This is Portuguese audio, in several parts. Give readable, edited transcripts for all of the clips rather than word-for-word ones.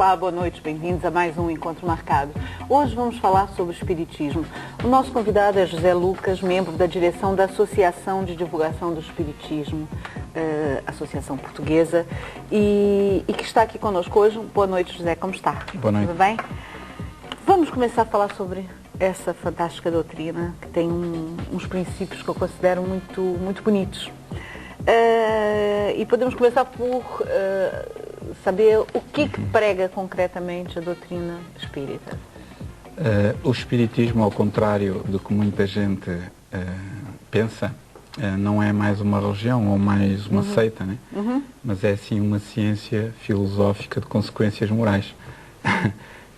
Olá, boa noite, bem-vindos a mais um Encontro Marcado. Hoje vamos falar sobre o Espiritismo. O nosso convidado é José Lucas, membro da direção da Associação de Divulgação do Espiritismo, Associação Portuguesa, e que está aqui conosco hoje. Boa noite, José, como está? Boa noite. Tudo bem? Vamos começar a falar sobre essa fantástica doutrina, que tem uns princípios que eu considero muito bonitos. E podemos começar por saber o que prega concretamente a doutrina espírita. O espiritismo, ao contrário do que muita gente pensa, não é mais uma religião ou mais uma seita, né? Mas é sim uma ciência filosófica de consequências morais.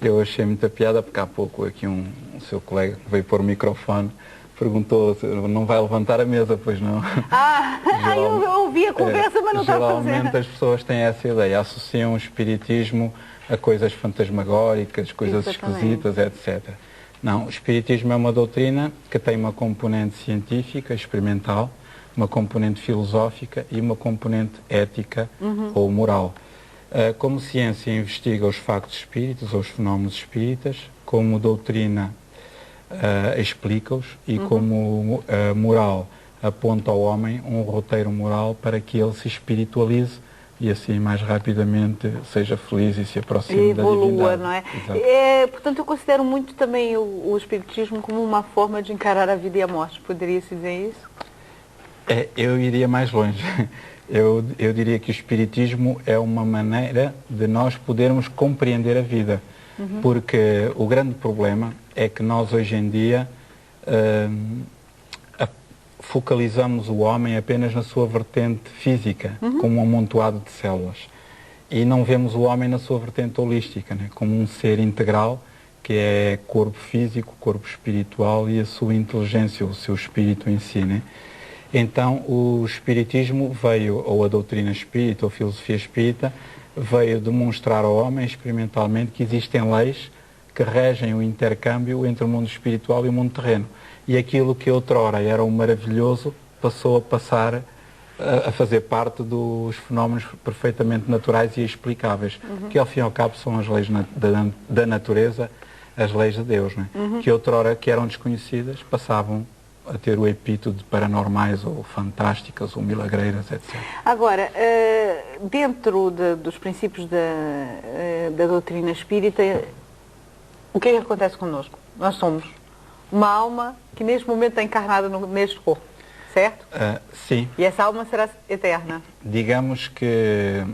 Eu achei muita piada porque há pouco aqui um seu colega que veio pôr o microfone perguntou se não vai levantar a mesa, pois não? Eu ouvi a conversa, mas não está a fazer. Geralmente as pessoas têm essa ideia, associam o espiritismo a coisas fantasmagóricas, coisas esquisitas, etc. Não, o espiritismo é uma doutrina que tem uma componente científica, experimental, uma componente filosófica e uma componente ética ou moral. Como ciência investiga os factos espíritas ou os fenómenos espíritas, como doutrina explica-os e como moral aponta ao homem um roteiro moral para que ele se espiritualize e assim mais rapidamente seja feliz e se aproxime da divindade. Não é? Portanto, eu considero muito também o espiritismo como uma forma de encarar a vida e a morte. Poderia-se dizer isso? Eu iria mais longe. Eu diria que o espiritismo é uma maneira de nós podermos compreender a vida. Porque o grande problema é que nós hoje em dia focalizamos o homem apenas na sua vertente física, como um amontoado de células. E não vemos o homem na sua vertente holística, né? Como um ser integral, que é corpo físico, corpo espiritual e a sua inteligência, o seu espírito em si, né? Então o espiritismo veio, ou a doutrina espírita, ou a filosofia espírita, veio demonstrar ao homem experimentalmente que existem leis que regem o intercâmbio entre o mundo espiritual e o mundo terreno. E aquilo que outrora era o maravilhoso passou a passar a fazer parte dos fenómenos perfeitamente naturais e explicáveis, que ao fim e ao cabo são as leis da natureza, as leis de Deus, né? Que outrora, que eram desconhecidas, passavam a ter o epíteto de paranormais ou fantásticas ou milagreiras, etc. Agora, dentro dos princípios da doutrina espírita, o que é que acontece connosco? Nós somos uma alma que neste momento está encarnada neste corpo, certo? Sim. E essa alma será eterna? Digamos que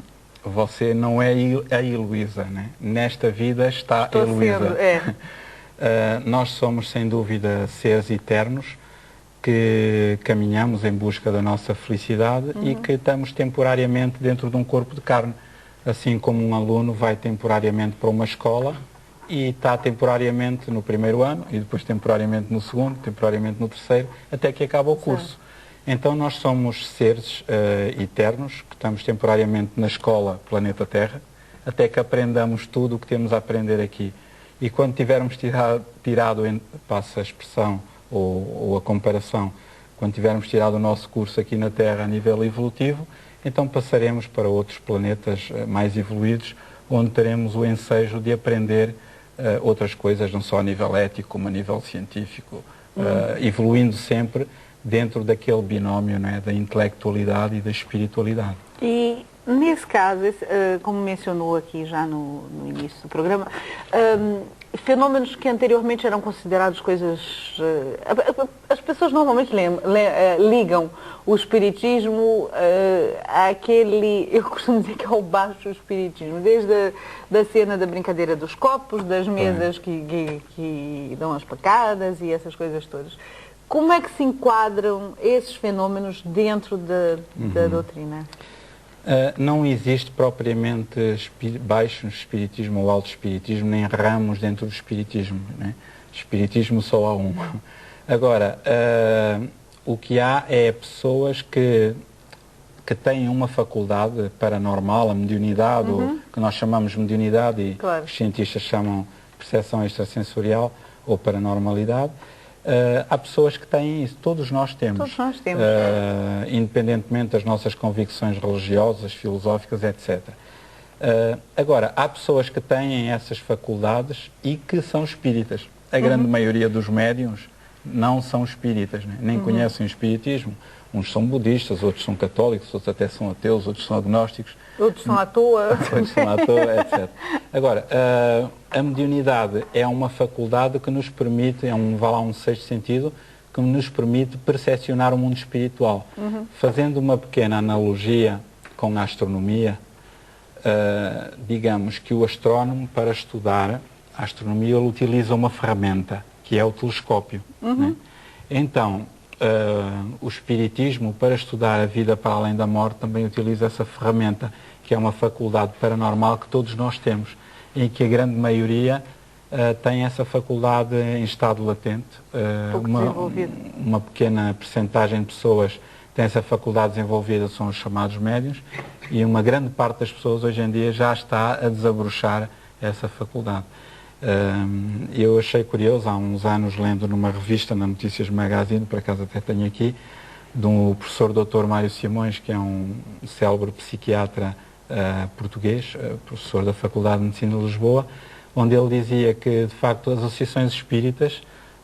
você não é a Heloísa, né? Nesta vida está a Heloísa. Nós somos, sem dúvida, seres eternos, que caminhamos em busca da nossa felicidade e que estamos temporariamente dentro de um corpo de carne. Assim como um aluno vai temporariamente para uma escola e está temporariamente no primeiro ano e depois temporariamente no segundo, temporariamente no terceiro, até que acaba o curso. Então nós somos seres eternos, que estamos temporariamente na escola planeta Terra, até que aprendamos tudo o que temos a aprender aqui. E quando tivermos tirado, passa a expressão, ou a comparação, quando tivermos tirado o nosso curso aqui na Terra a nível evolutivo, então passaremos para outros planetas mais evoluídos, onde teremos o ensejo de aprender outras coisas, não só a nível ético, como a nível científico, evoluindo sempre dentro daquele binómio, não é, da intelectualidade e da espiritualidade. E nesse caso, como mencionou aqui já no início do programa, fenômenos que anteriormente eram considerados coisas... As pessoas normalmente ligam o espiritismo àquele... Eu costumo dizer que é o baixo espiritismo, desde a cena da brincadeira dos copos, das mesas que dão as pacadas e essas coisas todas. Como é que se enquadram esses fenômenos dentro da doutrina? Não existe propriamente baixo espiritismo ou alto espiritismo, nem ramos dentro do espiritismo, né? Espiritismo só há um. Agora, o que há é pessoas que têm uma faculdade paranormal, a mediunidade, ou que nós chamamos de mediunidade e os cientistas chamam percepção extrasensorial ou paranormalidade. Há pessoas que têm isso, todos nós temos. Todos nós temos. Independentemente das nossas convicções religiosas, filosóficas, etc. Agora, há pessoas que têm essas faculdades e que são espíritas. A grande maioria dos médiuns não são espíritas, né? Nem conhecem o espiritismo. Uns são budistas, outros são católicos, outros até são ateus, outros são agnósticos. Outros são à toa. Outros são à toa, etc. Agora, a mediunidade é uma faculdade que nos permite, vá lá um sexto sentido, que nos permite percepcionar o mundo espiritual. Fazendo uma pequena analogia com a astronomia, digamos que o astrónomo, para estudar a astronomia, ele utiliza uma ferramenta, que é o telescópio. Né? Então, o espiritismo, para estudar a vida para além da morte, também utiliza essa ferramenta, que é uma faculdade paranormal que todos nós temos, em que a grande maioria tem essa faculdade em estado latente. Uma pequena percentagem de pessoas tem essa faculdade desenvolvida, são os chamados médiuns, e uma grande parte das pessoas hoje em dia já está a desabrochar essa faculdade. Eu achei curioso, há uns anos, lendo numa revista, na Notícias Magazine, por acaso até tenho aqui, de um professor Dr. Mário Simões, que é um célebre psiquiatra português, professor da Faculdade de Medicina de Lisboa, onde ele dizia que, de facto, as associações espíritas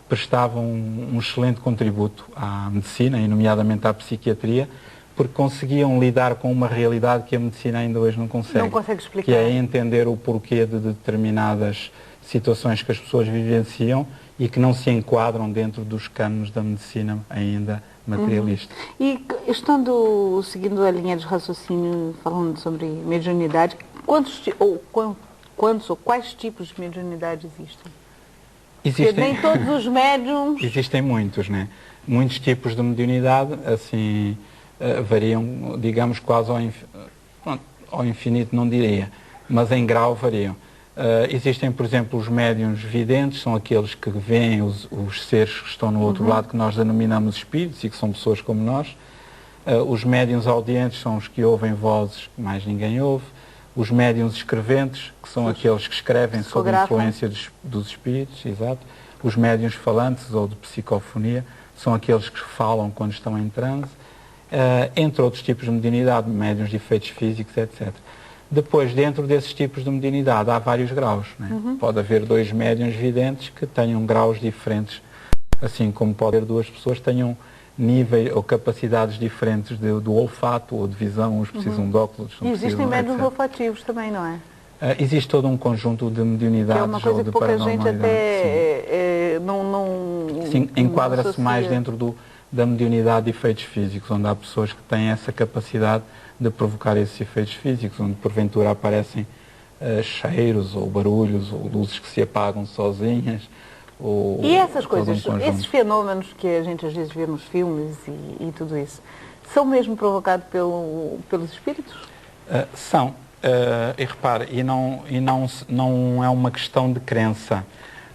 prestavam um excelente contributo à medicina, e nomeadamente à psiquiatria, porque conseguiam lidar com uma realidade que a medicina ainda hoje não consegue. Não consegue explicar. Que é entender o porquê de determinadas situações que as pessoas vivenciam e que não se enquadram dentro dos cânones da medicina ainda materialista. E seguindo a linha de raciocínio, falando sobre mediunidade, quais tipos de mediunidade existem? Porque nem todos os médiums... Existem muitos, né? Muitos tipos de mediunidade, assim, variam, digamos, quase ao infinito, não diria, mas em grau variam. Existem, por exemplo, os médiuns videntes, são aqueles que veem os seres que estão no outro lado, que nós denominamos espíritos e que são pessoas como nós. Os médiuns audientes são os que ouvem vozes que mais ninguém ouve. Os médiuns escreventes, que são aqueles que escrevem sob a influência dos espíritos, exato. Os médiuns falantes ou de psicofonia são aqueles que falam quando estão em transe, entre outros tipos de mediunidade, médiuns de efeitos físicos, etc. Depois, dentro desses tipos de mediunidade, há vários graus. Né? Pode haver dois médiuns videntes que tenham graus diferentes, assim como pode haver duas pessoas que tenham níveis ou capacidades diferentes do olfato ou de visão, uns precisam de óculos. E existem médiuns olfativos também, não é? Existe todo um conjunto de mediunidades ou de paranormalidade. É uma coisa que pouca gente até Sim, enquadra-se mais dentro da mediunidade de efeitos físicos, onde há pessoas que têm essa capacidade de provocar esses efeitos físicos, onde porventura aparecem cheiros ou barulhos ou luzes que se apagam sozinhas. E essas coisas, esses fenômenos que a gente às vezes vê nos filmes e tudo isso, são mesmo provocados pelos espíritos? São. E repare, não é uma questão de crença.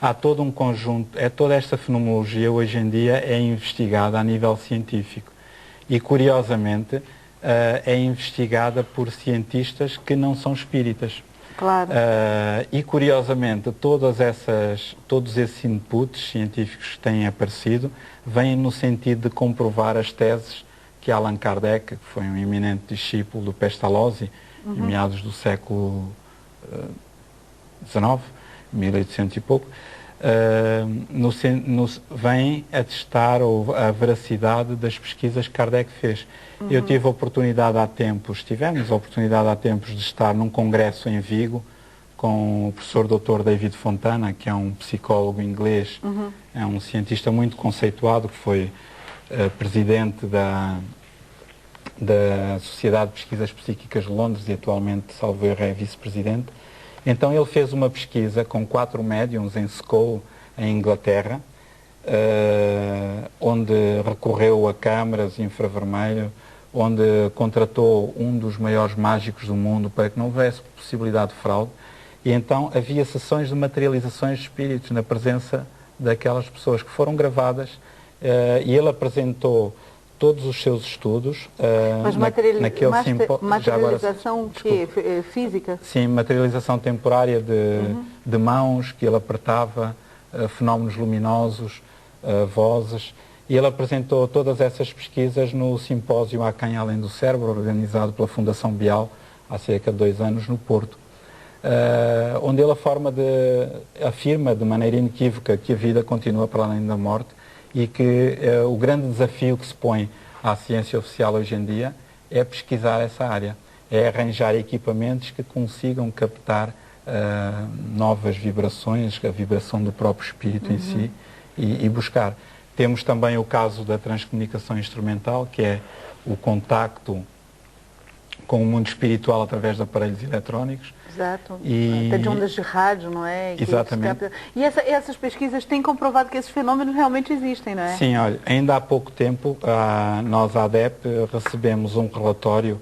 Há todo um conjunto, toda esta fenomenologia hoje em dia é investigada a nível científico. E curiosamente é investigada por cientistas que não são espíritas. Claro. E curiosamente todos esses inputs científicos que têm aparecido vêm no sentido de comprovar as teses que Allan Kardec, que foi um eminente discípulo do Pestalozzi, em meados do século XIX, 1800 e pouco, vem atestar a veracidade das pesquisas que Kardec fez. Eu tive a oportunidade tivemos a oportunidade há tempos de estar num congresso em Vigo com o professor Dr. David Fontana, que é um psicólogo inglês, é um cientista muito conceituado, que foi presidente da Sociedade de Pesquisas Psíquicas de Londres e atualmente, salvo erro, é vice-presidente. Então ele fez uma pesquisa com 4 médiums em Scone, em Inglaterra, onde recorreu a câmaras infravermelho, onde contratou um dos maiores mágicos do mundo para que não houvesse possibilidade de fraude. E então havia sessões de materializações de espíritos na presença daquelas pessoas que foram gravadas, e ele apresentou todos os seus estudos Mas materialização física? Sim, materialização temporária de mãos, que ele apertava, fenómenos luminosos, vozes. E ele apresentou todas essas pesquisas no simpósio Há Quem Além do Cérebro, organizado pela Fundação Bial, há cerca de 2 anos no Porto, onde ele afirma de maneira inequívoca que a vida continua para além da morte e que o grande desafio que se põe à ciência oficial hoje em dia é pesquisar essa área, é arranjar equipamentos que consigam captar novas vibrações, a vibração do próprio espírito em si e buscar. Temos também o caso da transcomunicação instrumental, que é o contacto com o mundo espiritual através de aparelhos eletrónicos. Exato. Até de ondas de rádio, não é? Exatamente. E essas pesquisas têm comprovado que esses fenômenos realmente existem, não é? Sim, olha, ainda há pouco tempo, nós, a ADEP, recebemos um relatório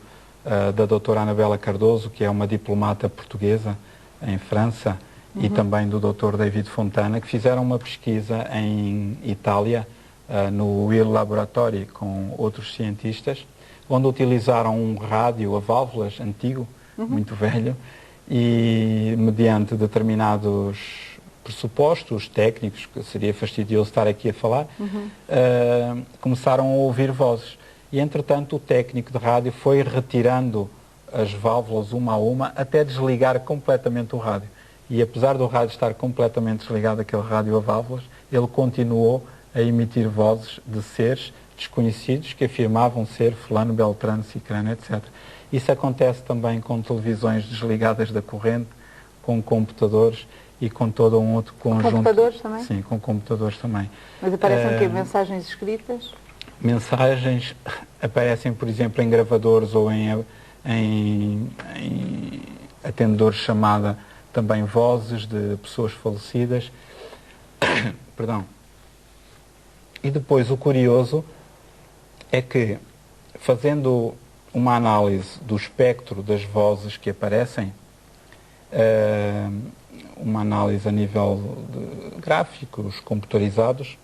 da doutora Anabela Cardoso, que é uma diplomata portuguesa em França, e também do Dr. David Fontana, que fizeram uma pesquisa em Itália, no Will Laboratory, com outros cientistas, onde utilizaram um rádio a válvulas antigo, muito velho, e mediante determinados pressupostos técnicos, que seria fastidioso estar aqui a falar, começaram a ouvir vozes. E, entretanto, o técnico de rádio foi retirando as válvulas uma a uma até desligar completamente o rádio. E apesar do rádio estar completamente desligado, aquele rádio a válvulas, ele continuou a emitir vozes de seres desconhecidos que afirmavam ser fulano, beltrano, cicrano, etc. Isso acontece também com televisões desligadas da corrente, com computadores e com todo um outro conjunto. Com computadores também? Sim, com computadores também. Mas aparecem o quê? Mensagens escritas? Mensagens aparecem, por exemplo, em gravadores ou em atendedores de chamada, também vozes de pessoas falecidas. Perdão. E depois o curioso é que, fazendo uma análise do espectro das vozes que aparecem, uma análise a nível de gráficos computarizados,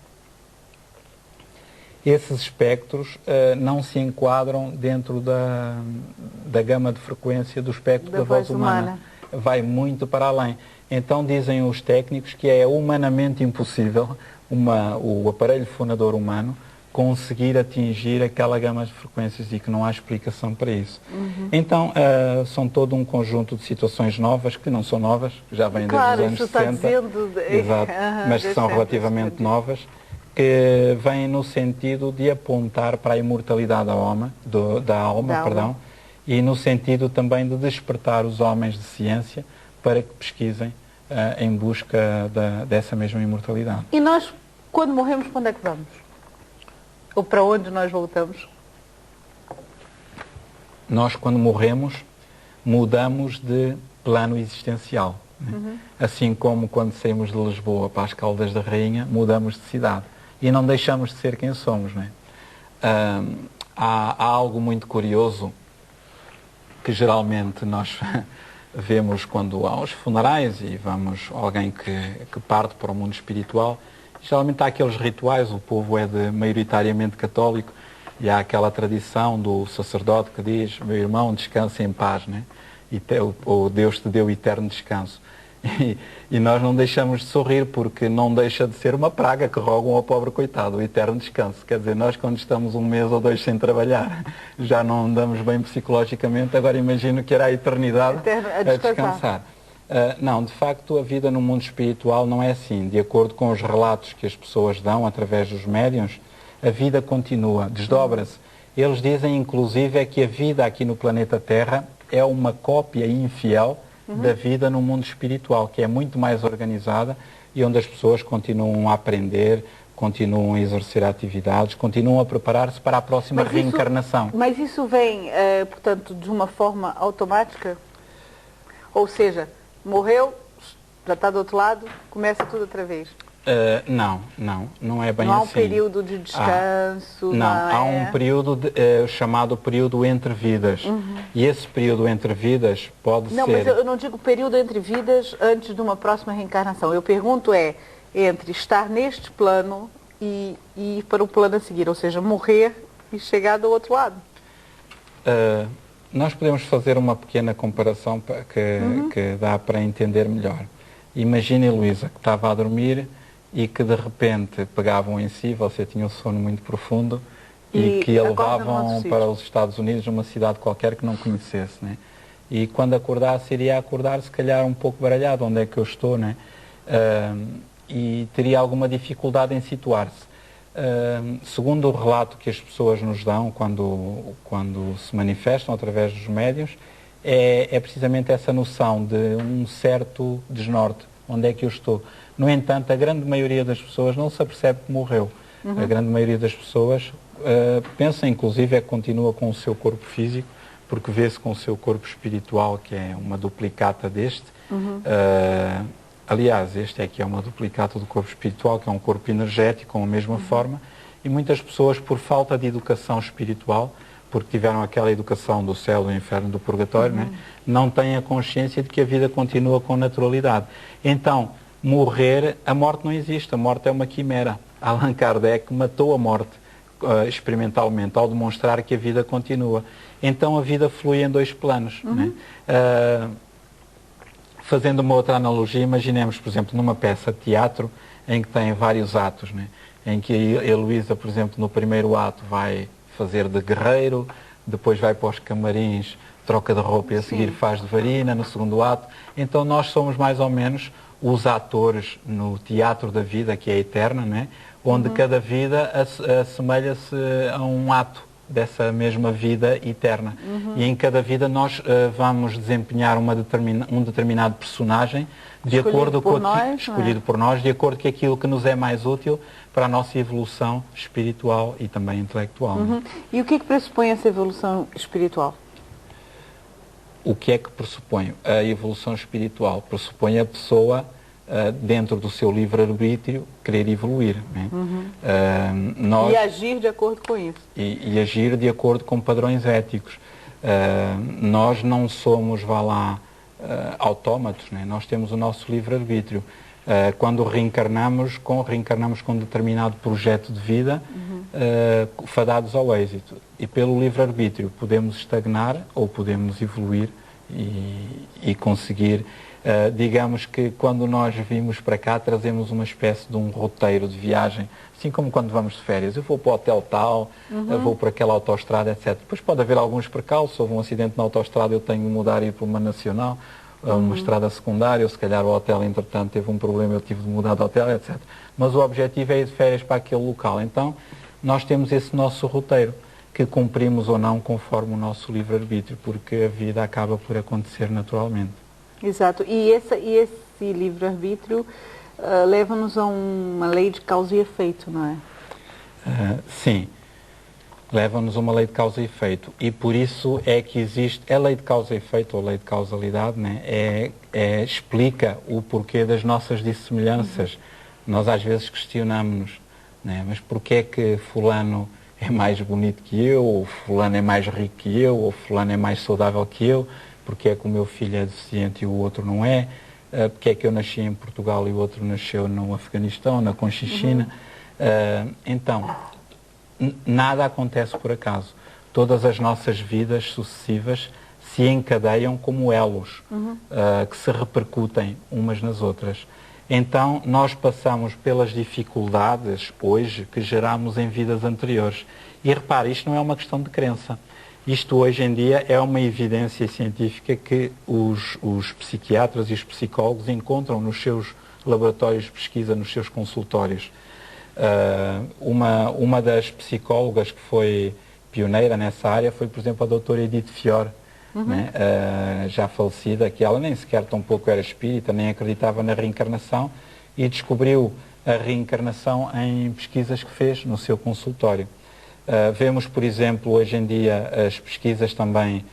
esses espectros não se enquadram dentro da gama de frequência do espectro da voz humana. Vai muito para além. Então dizem os técnicos que é humanamente impossível o aparelho fonador humano conseguir atingir aquela gama de frequências e que não há explicação para isso. Então, são todo um conjunto de situações novas, que não são novas, que já vêm desde os anos 60, exato, mas que são relativamente novas, que vêm no sentido de apontar para a imortalidade da alma, e no sentido também de despertar os homens de ciência para que pesquisem em busca dessa mesma imortalidade. E nós, quando morremos, para onde é que vamos? Ou para onde nós voltamos? Nós, quando morremos, mudamos de plano existencial. Né? Assim como quando saímos de Lisboa para as Caldas da Rainha, mudamos de cidade. E não deixamos de ser quem somos. Né? Há algo muito curioso que geralmente nós vemos quando há os funerais e vamos alguém que parte para o mundo espiritual. Geralmente há aqueles rituais, o povo é maioritariamente católico, e há aquela tradição do sacerdote que diz: meu irmão, descansa em paz, né? E o Deus te deu eterno descanso. E nós não deixamos de sorrir, porque não deixa de ser uma praga que rogam ao pobre coitado, o eterno descanso. Quer dizer, nós quando estamos 1 mês ou 2 sem trabalhar, já não andamos bem psicologicamente, agora imagino que era a eternidade a descansar. Não, de facto, a vida no mundo espiritual não é assim. De acordo com os relatos que as pessoas dão através dos médiuns, a vida continua, desdobra-se. Eles dizem, inclusive, que a vida aqui no planeta Terra é uma cópia infiel da vida no mundo espiritual, que é muito mais organizada e onde as pessoas continuam a aprender, continuam a exercer atividades, continuam a preparar-se para a próxima reencarnação. Mas isso vem, portanto, de uma forma automática? Ou seja, morreu, já está do outro lado, começa tudo outra vez? Não é bem assim. Não há um período de descanso? Há um período chamado período entre vidas. E esse período entre vidas pode ser... Não, mas eu não digo período entre vidas antes de uma próxima reencarnação. Eu pergunto entre estar neste plano e ir para o plano a seguir, ou seja, morrer e chegar do outro lado. Nós podemos fazer uma pequena comparação que dá para entender melhor. Imagine, Luísa, que estava a dormir e que de repente pegavam em si, você tinha um sono muito profundo, e que a levavam para os Estados Unidos, numa cidade qualquer que não conhecesse, né? e quando acordasse, iria acordar se calhar um pouco baralhado, onde é que eu estou, né? E teria alguma dificuldade em situar-se. Segundo o relato que as pessoas nos dão quando se manifestam através dos médiuns, é precisamente essa noção de um certo desnorte, onde é que eu estou. No entanto, a grande maioria das pessoas não se apercebe que morreu. A grande maioria das pessoas pensa, inclusive, que continua com o seu corpo físico, porque vê-se com o seu corpo espiritual, que é uma duplicata deste. Aliás, este é que é uma duplicata do corpo espiritual, que é um corpo energético, com a mesma forma, e muitas pessoas, por falta de educação espiritual, porque tiveram aquela educação do céu, do inferno, do purgatório, né, não têm a consciência de que a vida continua com naturalidade. Então, morrer, a morte não existe, a morte é uma quimera. Allan Kardec matou a morte experimentalmente, ao demonstrar que a vida continua. Então a vida flui em dois planos. Né? Fazendo uma outra analogia, imaginemos, por exemplo, numa peça de teatro em que tem vários atos, né? Em que a Heloísa, por exemplo, no primeiro ato vai fazer de guerreiro, depois vai para os camarins, troca de roupa e a seguir faz de varina, no segundo ato. Então nós somos mais ou menos os atores no teatro da vida, que é eterna, né? Onde cada vida assemelha-se a um ato dessa mesma vida eterna. E em cada vida nós vamos desempenhar um determinado personagem de acordo com escolhido por nós, de acordo com aquilo que nos é mais útil para a nossa evolução espiritual e também intelectual. E o que é que pressupõe essa evolução espiritual? O que é que pressupõe a evolução espiritual? Pressupõe a pessoa, dentro do seu livre-arbítrio, querer evoluir. Né? E agir de acordo com isso. E agir de acordo com padrões éticos. Nós não somos, autómatos, né? Nós temos o nosso livre-arbítrio. Quando reencarnamos com determinado projeto de vida, fadados ao êxito. E pelo livre-arbítrio podemos estagnar ou podemos evoluir e conseguir. Digamos que quando nós vimos para cá, trazemos uma espécie de um roteiro de viagem, assim como quando vamos de férias. Eu vou para o hotel tal, vou para aquela autoestrada, etc. Depois pode haver alguns percalços, houve um acidente na autoestrada, eu tenho de mudar e ir para uma nacional, uma estrada secundária, ou se calhar o hotel, entretanto, teve um problema, eu tive de mudar de hotel, etc. Mas o objetivo é ir de férias para aquele local. Então, nós temos esse nosso roteiro, que cumprimos ou não conforme o nosso livre-arbítrio, porque a vida acaba por acontecer naturalmente. Exato. E esse livre-arbítrio leva-nos a uma lei de causa e efeito, não é? Sim. Leva-nos a uma lei de causa e efeito. E por isso é que existe a lei de causa e efeito, ou lei de causalidade, né? Explica o porquê das nossas dissemelhanças. Nós às vezes questionamos-nos, né? Mas porquê é que fulano é mais bonito que eu, ou fulano é mais rico que eu, ou fulano é mais saudável que eu? Porque é que o meu filho é deficiente e o outro não é? Porque é que eu nasci em Portugal e o outro nasceu no Afeganistão, na Conchichina? Então, nada acontece por acaso. Todas as nossas vidas sucessivas se encadeiam como elos, que se repercutem umas nas outras. Então, nós passamos pelas dificuldades hoje que gerámos em vidas anteriores. E repare, isto não é uma questão de crença. Isto hoje em dia é uma evidência científica que os psiquiatras e os psicólogos encontram nos seus laboratórios de pesquisa, nos seus consultórios. Uma das psicólogas que foi pioneira nessa área foi, por exemplo, a doutora Edith Fior, né? Já falecida, que ela nem sequer tampouco era espírita, nem acreditava na reencarnação, e descobriu a reencarnação em pesquisas que fez no seu consultório. Vemos, por exemplo, hoje em dia as pesquisas também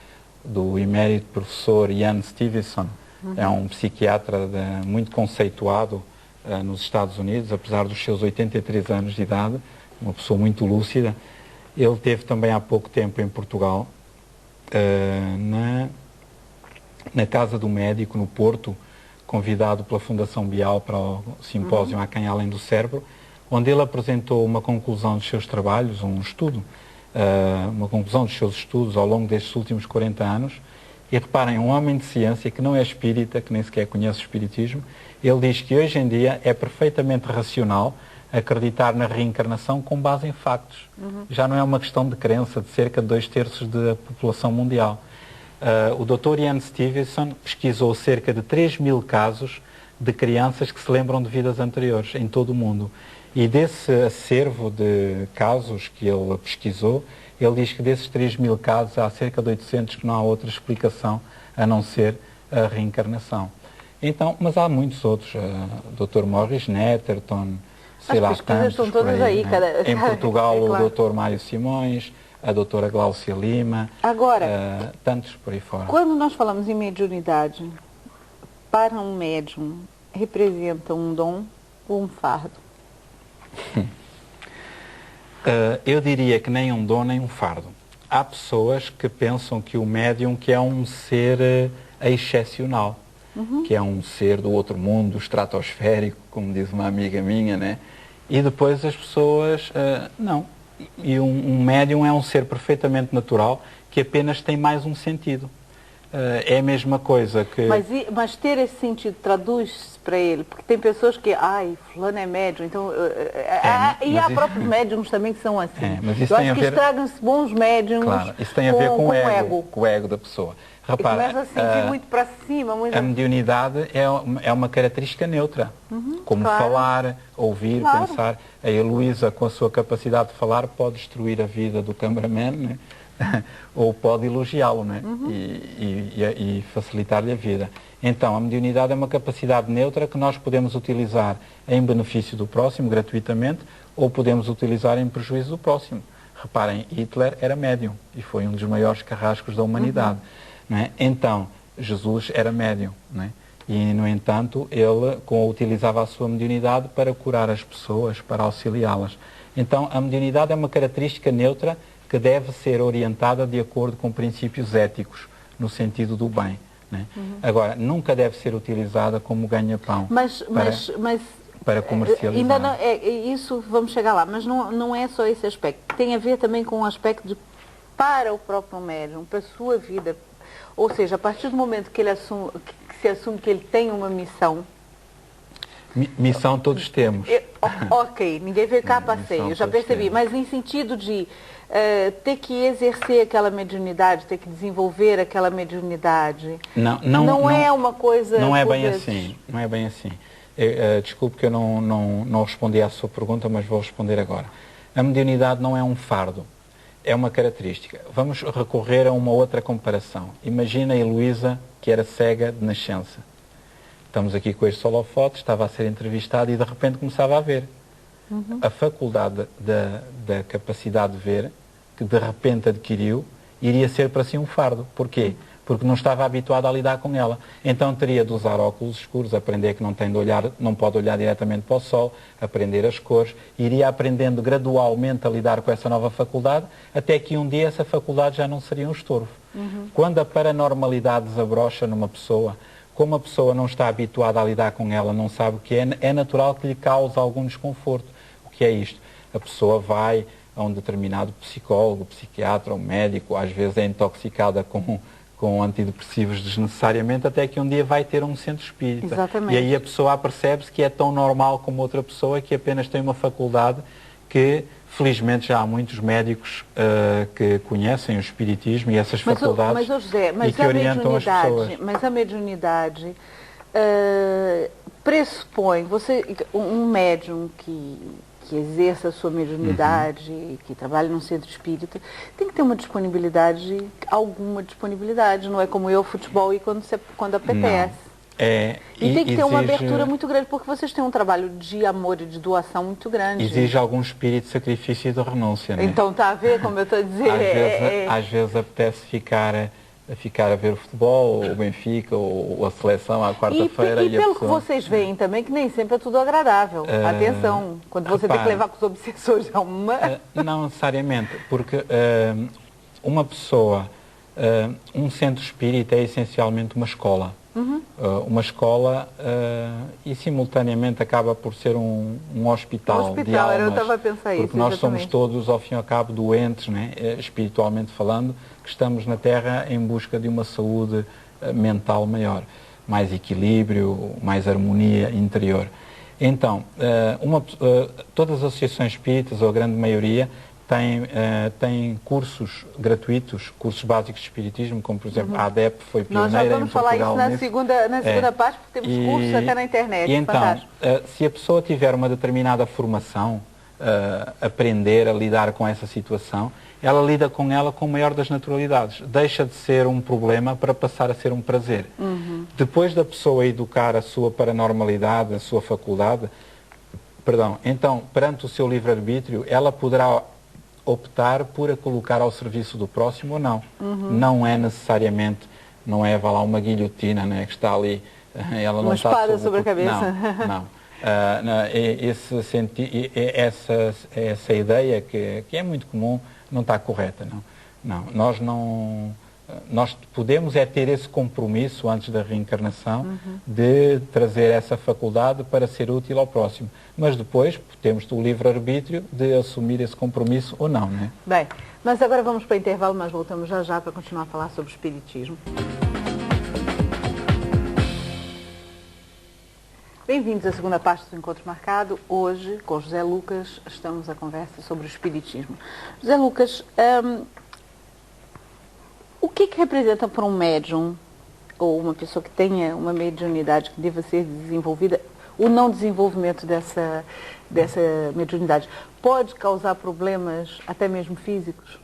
do emérito professor Ian Stevenson, é um psiquiatra muito conceituado nos Estados Unidos, apesar dos seus 83 anos de idade, uma pessoa muito lúcida. Ele esteve também há pouco tempo em Portugal, na Casa do Médico, no Porto, convidado pela Fundação Bial para o simpósio Há Quem Além do Cérebro, onde ele apresentou uma conclusão dos seus trabalhos, um estudo, uma conclusão dos seus estudos ao longo destes últimos 40 anos. E reparem, um homem de ciência que não é espírita, que nem sequer conhece o espiritismo, ele diz que hoje em dia é perfeitamente racional acreditar na reencarnação com base em factos. Já não é uma questão de crença de cerca de 2/3 da população mundial. O Dr. Ian Stevenson pesquisou cerca de 3.000 casos de crianças que se lembram de vidas anteriores em todo o mundo. E desse acervo de casos que ele pesquisou, ele diz que desses 3.000 casos há cerca de 800 que não há outra explicação a não ser a reencarnação. Então, mas há muitos outros, Dr. Morris Netterton, sei lá, tantos estão todas aí, né? Em Portugal, claro. O Dr. Mário Simões, a doutora Gláucia Lima, agora, tantos por aí fora. Quando nós falamos em mediunidade, para um médium, representa um dom ou um fardo? Eu diria que nem um dom nem um fardo. Há pessoas que pensam que o médium que é um ser excepcional, que é um ser do outro mundo, estratosférico, como diz uma amiga minha, né? E depois as pessoas, não. E um médium é um ser perfeitamente natural que apenas tem mais um sentido. É a mesma coisa que... Mas ter esse sentido traduz-se para ele? Porque tem pessoas que, fulano é médium, então... e há próprios médiums também que são assim. Mas isso eu acho que estragam-se bons médiums. Claro, isso tem a ver com o ego da pessoa. Repara, começa a sentir muito para cima. A mediunidade é uma característica neutra, como falar, ouvir, pensar. A Heloísa, com a sua capacidade de falar, pode destruir a vida do cameraman, né? Ou pode elogiá-lo, né? E facilitar-lhe a vida. Então, a mediunidade é uma capacidade neutra que nós podemos utilizar em benefício do próximo, gratuitamente, ou podemos utilizar em prejuízo do próximo. Reparem, Hitler era médium e foi um dos maiores carrascos da humanidade. Né? Então, Jesus era médium, né? E, no entanto, ele utilizava a sua mediunidade para curar as pessoas, para auxiliá-las. Então, a mediunidade é uma característica neutra que deve ser orientada de acordo com princípios éticos, no sentido do bem. Né? Agora, nunca deve ser utilizada como ganha-pão para comercializar. Ainda não, isso vamos chegar lá, mas não é só esse aspecto. Tem a ver também com o aspecto de para o próprio médium, para a sua vida. Ou seja, a partir do momento que se assume que ele tem uma missão... Missão todos temos. Ok, ninguém veio cá a passeio, eu já percebi. Mas em sentido de ter que exercer aquela mediunidade, ter que desenvolver aquela mediunidade. Não é uma coisa... Não é bem assim, não é bem assim. Desculpe que eu não respondi à sua pergunta, mas vou responder agora. A mediunidade não é um fardo. É uma característica. Vamos recorrer a uma outra comparação. Imagina a Heloísa, que era cega de nascença. Estamos aqui com este holofote, estava a ser entrevistada e de repente começava a ver. A faculdade da capacidade de ver, que de repente adquiriu, iria ser para si um fardo. Porquê? Porque não estava habituada a lidar com ela. Então teria de usar óculos escuros, aprender que não pode olhar diretamente para o sol, aprender as cores, iria aprendendo gradualmente a lidar com essa nova faculdade, até que um dia essa faculdade já não seria um estorvo. Quando a paranormalidade desabrocha numa pessoa, como a pessoa não está habituada a lidar com ela, não sabe o que é natural que lhe cause algum desconforto. O que é isto? A pessoa vai a um determinado psicólogo, psiquiatra ou médico, às vezes é intoxicada com antidepressivos desnecessariamente, até que um dia vai ter um centro espírita. Exatamente. E aí a pessoa percebe-se que é tão normal como outra pessoa, que apenas tem uma faculdade que, felizmente, já há muitos médicos que conhecem o espiritismo e essas faculdades e que orientam as pessoas. Mas a mediunidade pressupõe, um médium que exerça a sua mediunidade, que trabalhe num centro espírita, tem que ter alguma disponibilidade, não é como eu, futebol, e quando apetece. E tem que ter uma abertura muito grande, porque vocês têm um trabalho de amor e de doação muito grande. Exige algum espírito de sacrifício e de renúncia, né? Então está a ver, como eu estou a dizer. Às vezes apetece ficar a ver o futebol, o Benfica, ou a seleção à quarta-feira. E pelo que vocês veem também, que nem sempre é tudo agradável. Atenção, quando você tem que levar com os obsessores a uma... Não necessariamente, porque uma pessoa, um centro espírita é essencialmente uma escola. Uma escola e simultaneamente acaba por ser um hospital de almas, eu estava a pensar porque nós somos todos, ao fim e ao cabo, doentes, né? Espiritualmente falando, que estamos na Terra em busca de uma saúde mental maior, mais equilíbrio, mais harmonia interior. Então, todas as associações espíritas, ou a grande maioria, tem cursos gratuitos, cursos básicos de espiritismo, como por exemplo a ADEP foi pioneira Nós já vamos em Portugal. falar isso na segunda parte, porque temos cursos até na internet. E então, se a pessoa tiver uma determinada formação, aprender a lidar com essa situação, ela lida com ela com a maior das naturalidades. Deixa de ser um problema para passar a ser um prazer. Depois da pessoa educar a sua paranormalidade, a sua faculdade, então, perante o seu livre-arbítrio, ela poderá optar por a colocar ao serviço do próximo ou não. Não é necessariamente, não é, vá lá, uma guilhotina, né, que está ali, ela não uma está espada sobre a cabeça. Não. Essa ideia que é muito comum não está correta, não. Nós podemos ter esse compromisso antes da reencarnação de trazer essa faculdade para ser útil ao próximo. Mas depois temos o livre-arbítrio de assumir esse compromisso ou não, né? Bem, nós agora vamos para o intervalo, mas voltamos já para continuar a falar sobre o espiritismo. Bem-vindos à segunda parte do Encontro Marcado. Hoje, com José Lucas, estamos a conversa sobre o espiritismo. José Lucas, o que representa para um médium, ou uma pessoa que tenha uma mediunidade que deva ser desenvolvida, o não desenvolvimento dessa mediunidade? Pode causar problemas até mesmo físicos?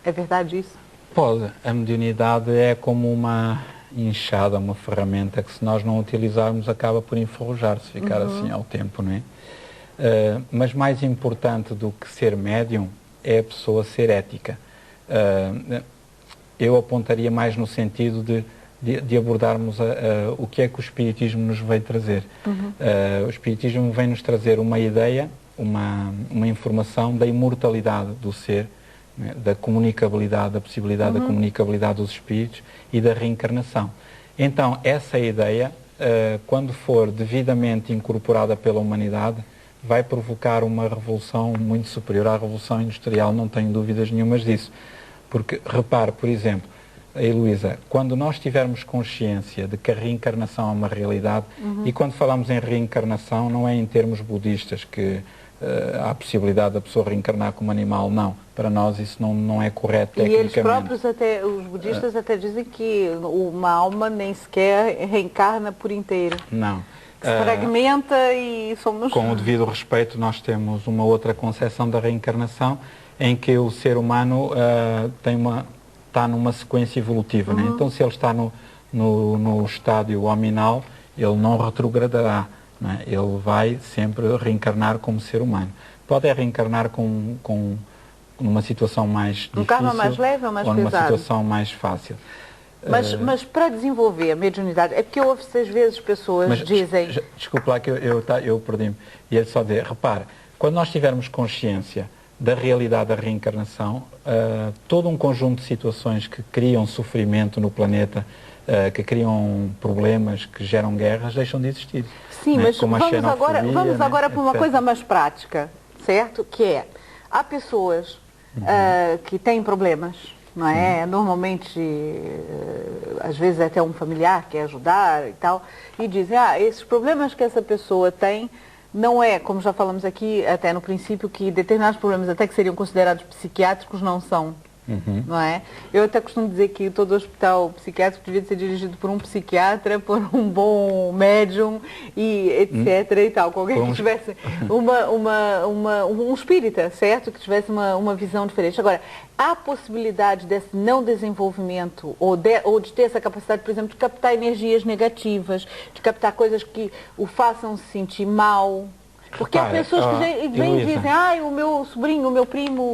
É verdade isso? Pode. A mediunidade é como uma inchada, uma ferramenta que, se nós não utilizarmos, acaba por enferrujar, se ficar assim ao tempo, não é? Mas mais importante do que ser médium é a pessoa ser ética. Eu apontaria mais no sentido de abordarmos o que é que o espiritismo nos veio trazer. O espiritismo vem nos trazer uma ideia, uma informação da imortalidade do ser, né, da comunicabilidade, da possibilidade da comunicabilidade dos espíritos e da reencarnação. Então, essa ideia, quando for devidamente incorporada pela humanidade, vai provocar uma revolução muito superior à revolução industrial, não tenho dúvidas nenhumas disso. Porque, repare, por exemplo, Heloísa, quando nós tivermos consciência de que a reencarnação é uma realidade, e quando falamos em reencarnação não é em termos budistas, que há a possibilidade da pessoa reencarnar como animal, não. Para nós isso não é correto tecnicamente. E eles próprios, os budistas até dizem que uma alma nem sequer reencarna por inteiro. Não. Se fragmenta e somos... Com o devido respeito, nós temos uma outra concepção da reencarnação, em que o ser humano está numa sequência evolutiva. Né? Então, se ele está no estádio hominal, ele não retrogradará. Né? Ele vai sempre reencarnar como ser humano. Pode reencarnar numa situação mais difícil, karma mais leve ou mais pesado? Numa situação mais fácil. Mas para desenvolver a mediunidade, é porque eu ouço às vezes pessoas dizem... Desculpe lá que eu perdi-me. E é só dizer, repare, quando nós tivermos consciência da realidade da reencarnação, todo um conjunto de situações que criam sofrimento no planeta, que criam problemas, que geram guerras, deixam de existir. Sim, né? mas vamos agora para uma coisa mais prática, certo? Que é, há pessoas que têm problemas, não é? Normalmente, às vezes até um familiar quer ajudar e tal, e dizem, esses problemas que essa pessoa tem, não é, como já falamos aqui, até no princípio, que determinados problemas até que seriam considerados psiquiátricos não são. Não é? Eu até costumo dizer que todo hospital psiquiátrico devia ser dirigido por um psiquiatra, por um bom médium e etc. e tal. Alguém que tivesse um espírita, certo? Que tivesse uma visão diferente. Agora, há possibilidade desse não desenvolvimento ou de ter essa capacidade, por exemplo, de captar energias negativas, de captar coisas que o façam se sentir mal? Porque há pessoas que vêm e dizem, o meu sobrinho, o meu primo...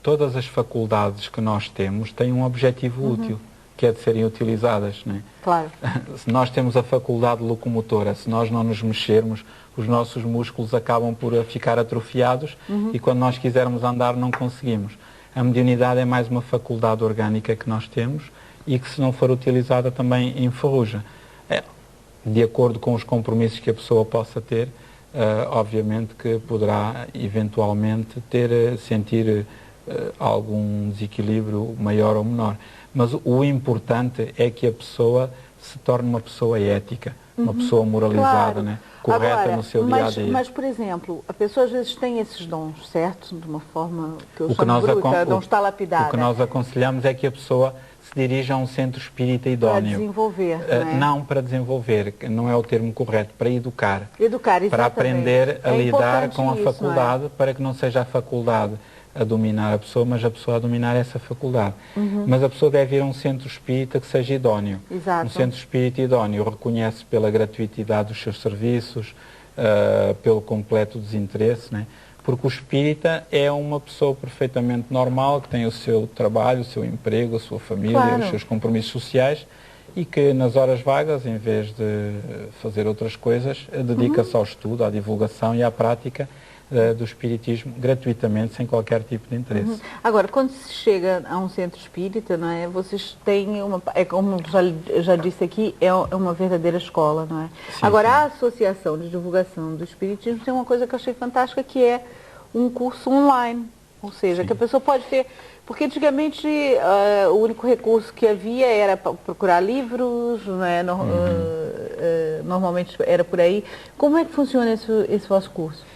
Todas as faculdades que nós temos têm um objetivo útil, que é de serem utilizadas. Né? Claro. Se nós temos a faculdade locomotora, se nós não nos mexermos, os nossos músculos acabam por ficar atrofiados e quando nós quisermos andar não conseguimos. A mediunidade é mais uma faculdade orgânica que nós temos e que, se não for utilizada, também enferruja. De acordo com os compromissos que a pessoa possa ter, obviamente que poderá eventualmente sentir algum desequilíbrio maior ou menor. Mas o importante é que a pessoa se torne uma pessoa ética, uma pessoa moralizada, claro. né? Correta agora, no seu dia-a-dia. Mas, por exemplo, a pessoa às vezes tem esses dons, certo? De uma forma que eu chamo bruta, não está lapidada. O que nós aconselhamos é que a pessoa se dirija a um centro espírita idóneo. Para desenvolver, não para desenvolver, não é o termo correto, para educar. Educar, exatamente. Para aprender a lidar com a isso, faculdade, para que não seja a faculdade a dominar a pessoa, mas a pessoa a dominar essa faculdade. Mas a pessoa deve ir a um centro espírita que seja idóneo. Exato. Um centro espírita idóneo reconhece pela gratuitidade dos seus serviços, pelo completo desinteresse, né? Porque o espírita é uma pessoa perfeitamente normal, que tem o seu trabalho, o seu emprego, a sua família, claro. os seus compromissos sociais, e que nas horas vagas, em vez de fazer outras coisas, dedica-se ao estudo, à divulgação e à prática do espiritismo gratuitamente, sem qualquer tipo de interesse. Agora, quando se chega a um centro espírita, não é, vocês têm uma, como já disse aqui, é uma verdadeira escola, não é? Sim, agora, sim. a Associação de Divulgação do Espiritismo tem uma coisa que eu achei fantástica, que é um curso online, ou seja, sim. que a pessoa pode ter, porque antigamente o único recurso que havia era procurar livros, não é? Normalmente era por aí. Como é que funciona esse vosso curso?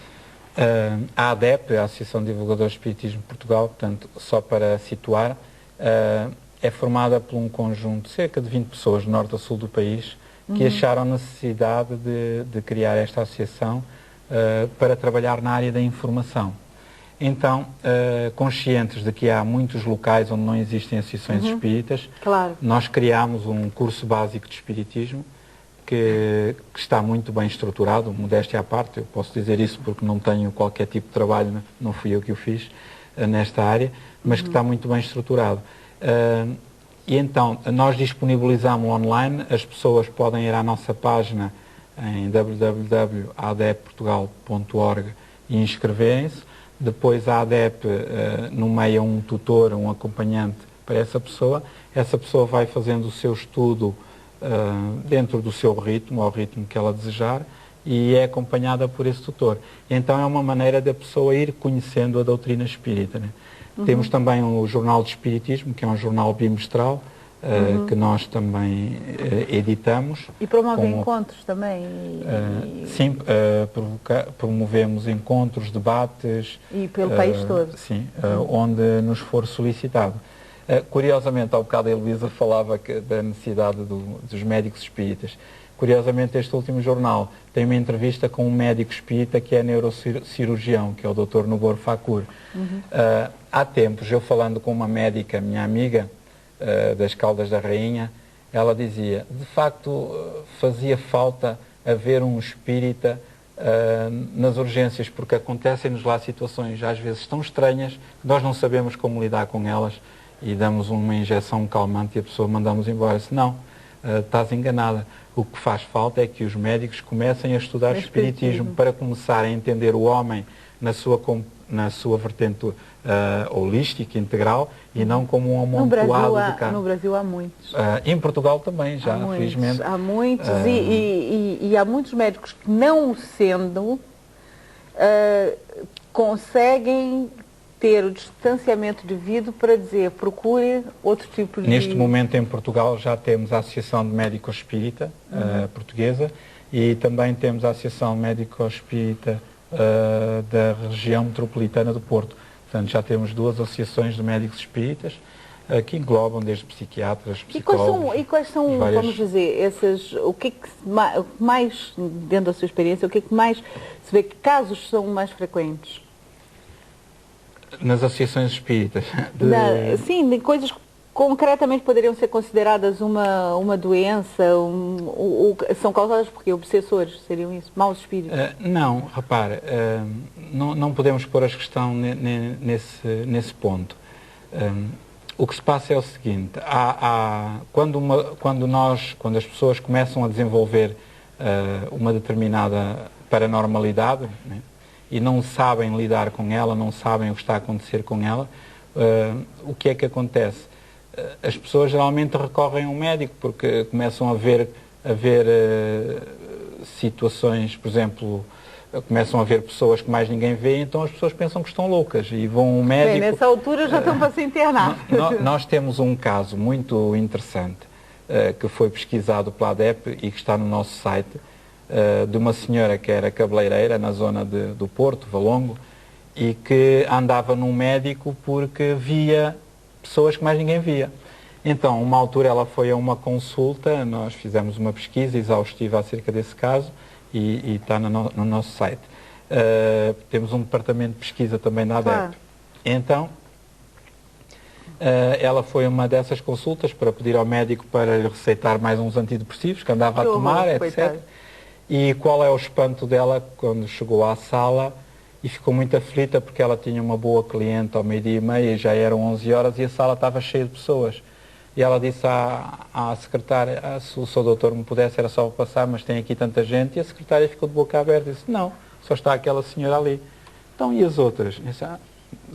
A ADEP, a Associação de Divulgadores de Espiritismo de Portugal, portanto, só para situar, é formada por um conjunto de cerca de 20 pessoas do norte a sul do país que acharam necessidade de criar esta associação para trabalhar na área da informação. Então, conscientes de que há muitos locais onde não existem associações espíritas, claro. nós criámos um curso básico de espiritismo que está muito bem estruturado, modéstia à parte, eu posso dizer isso porque não tenho qualquer tipo de trabalho, não fui eu que o fiz nesta área, mas que está muito bem estruturado. E então, nós disponibilizamos online, as pessoas podem ir à nossa página em www.adepportugal.org e inscreverem-se. Depois a ADEP nomeia um tutor, um acompanhante para essa pessoa vai fazendo o seu estudo dentro do seu ritmo, ao ritmo que ela desejar, e é acompanhada por esse tutor. Então é uma maneira da pessoa ir conhecendo a doutrina espírita, né? Temos também o Jornal de Espiritismo, que é um jornal bimestral, que nós também editamos. E promove encontros também? Sim, promovemos encontros, debates. E pelo país todo? Sim, onde nos for solicitado. Curiosamente, há bocado a Heloísa falava da necessidade dos médicos espíritas. Curiosamente, este último jornal tem uma entrevista com um médico espírita que é neurocirurgião, que é o Dr. Nubor Facur. Há tempos, eu falando com uma médica, minha amiga, das Caldas da Rainha, ela dizia, de facto, fazia falta haver um espírita nas urgências, porque acontecem-nos lá situações às vezes tão estranhas que nós não sabemos como lidar com elas e damos uma injeção calmante e a pessoa mandamos embora. Se não, estás enganada. O que faz falta é que os médicos comecem a estudar espiritismo para começar a entender o homem na sua vertente holística, integral, e não como um amontoado de carne. No Brasil há muitos. Em Portugal também, já, felizmente. Há muitos, e há muitos médicos que, não sendo, conseguem ter o distanciamento devido para dizer, procure outro tipo de... Neste momento em Portugal já temos a Associação de Médicos Espírita portuguesa e também temos a Associação Médico Espírita da região metropolitana do Porto. Portanto, já temos duas associações de médicos espíritas que englobam desde psiquiatras, psicólogos... E quais são, vamos dizer, o que mais, dentro da sua experiência, o que mais se vê, que casos são mais frequentes? Nas associações espíritas? Sim, de coisas que concretamente poderiam ser consideradas uma doença, são causadas por quê? Obsessores, seriam isso? Maus espíritos? Não, repare, não podemos pôr a questão nesse ponto. O que se passa é o seguinte, quando as pessoas começam a desenvolver uma determinada paranormalidade, né, e não sabem lidar com ela, não sabem o que está a acontecer com ela, o que é que acontece? As pessoas geralmente recorrem a um médico porque começam a ver situações, por exemplo, começam a ver pessoas que mais ninguém vê, então as pessoas pensam que estão loucas e vão a um médico... Bem, nessa altura já estão para se internar. Nós temos um caso muito interessante. que foi pesquisado pela ADEP e que está no nosso site, de uma senhora que era cabeleireira na zona do Porto, Valongo, e que andava num médico porque via pessoas que mais ninguém via. Então, uma altura ela foi a uma consulta, nós fizemos uma pesquisa exaustiva acerca desse caso e está no nosso site. Temos um departamento de pesquisa também da ADEP. Claro. Então, ela foi a uma dessas consultas para pedir ao médico para lhe receitar mais uns antidepressivos que andava a tomar, etc. Coitado. E qual é o espanto dela quando chegou à sala e ficou muito aflita porque ela tinha uma boa cliente ao 12h30 e já eram 11 horas e a sala estava cheia de pessoas. E ela disse à secretária, se o seu doutor me pudesse era só passar, mas tem aqui tanta gente. E a secretária ficou de boca aberta e disse, não, só está aquela senhora ali. Então, e as outras? E disse, a